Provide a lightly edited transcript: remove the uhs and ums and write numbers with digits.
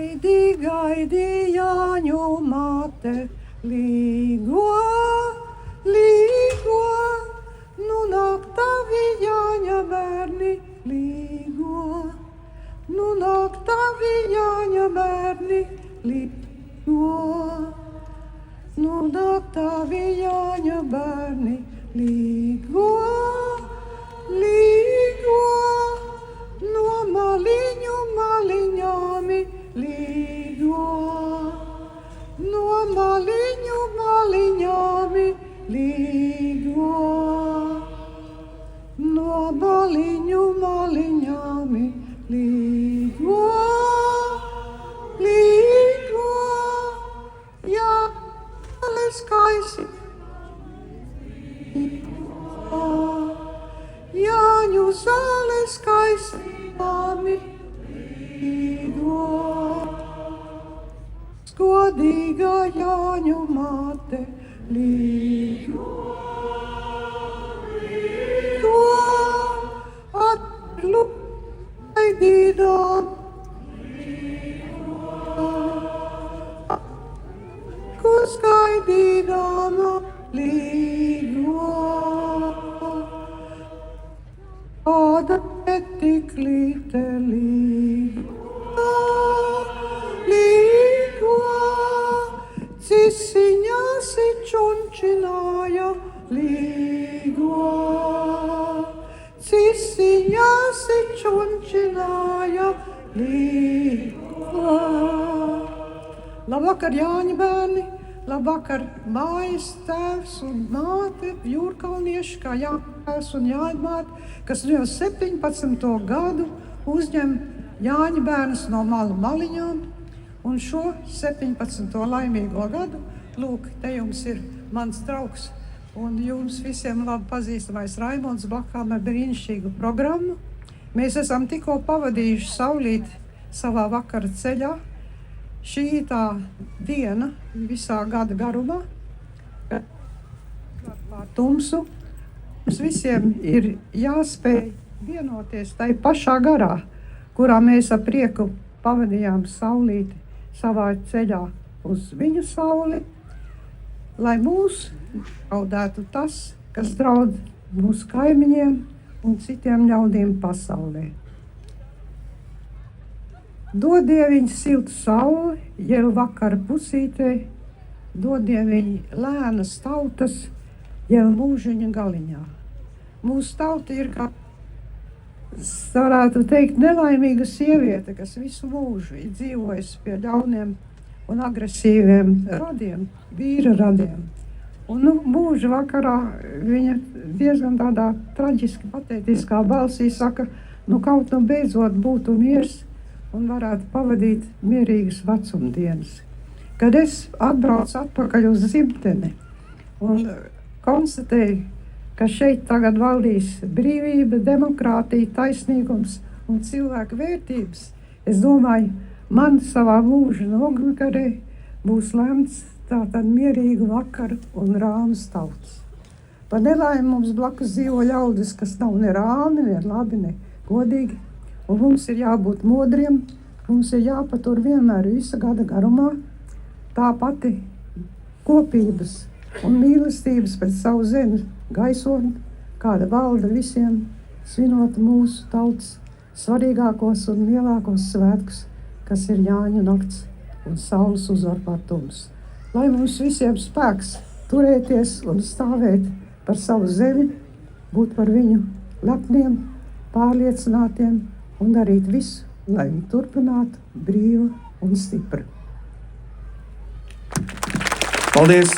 Gaidi Jāņu mate, līgo, līgo, nu nāk tavi Jāņa bērni, līgo, nu nāk tavi Jāņa bērni, līgo, nu nāk tavi Jāņa bērni, līgo, līgo, no maliņu maliņāmi, līgo, no maliņu maliņāmi, līgo, no maliņu maliņāmi, līgo, līgo, jā, skaisi, Jāņu zāle skaistām līgo, godīgā Jāņu māte, līgo, līgo, atlu gaidīdām, līgo, kus gaidīdām, līgo, kāda netiklīte, līgo, līgo, cisiņās čunčināja, līgo, cisiņās čunčināja, līgo. Labvakar, Jāņa bērni, labvakar, mājas tēvs un māte, jūrkalnieši, kā Jāņas un Jāņa māte, kas jau 17. gadu uzņem Jāņa bērnus no malu maliņām. Un šo 17. laimīgo gadu, lūk, te jums ir mans draugs un jums visiem labi pazīstamais Raimonds Bakām ar brīnišķīgu programmu. Mēs esam tikko pavadījuši saulīti savā vakara ceļā. Šī tā diena visā gada garumā, kad pār tumsu, mums visiem ir jāspēj vienoties tai pašā garā, kurā mēs ar prieku pavadījām saulīti savā ceļā uz viņu sauli, lai mūs draudētu tas, kas draud mūsu kaimiņiem un citiem ļaudīm pasaulē. Dod Dieviņ siltu sauli, jau vakara pusītē, dod Dieviņ lēnas tautas, jau mūžiņa galiņā. Mūsu tauta ir kā, varētu teikt, nelaimīga sieviete, kas visu mūžu ir dzīvojusi pie ļauniem un agresīviem radiem, vīra radiem. Un mūža vakarā viņa diezgan tādā traģiski patētiskā balsī saka, kaut beidzot būtu miers un varētu pavadīt mierīgas vecumdienas. Kad es atbraucu atpakaļ uz dzimteni un konstatēju, ka šeit tagad valdīs brīvība, demokrātija, taisnīgums un cilvēku vērtības, es domāju, man savā mūža nogakarē būs lemts tātad mierīgu vakaru un rāmas tautas. Par nelaimi mums blakus dzīvo ļaudis, kas nav ne rāmi, ne labi, ne godīgi, un mums ir jābūt modriem, mums ir jāpatur vienmēr visa gada garumā tā pati kopības un mīlestības pret savu zemi gaisotni, kāda valda visiem, svinot mūsu tautas svarīgākos un lielākos svētkus, kas ir Jāņu nakts un saules uzvar pār tumsu. Lai mums visiem spēks turēties un stāvēt par savu zemi, būt par viņu lepniem, pārliecinātiem un darīt visu, lai viņi turpinātu brīva un stipra. Paldies!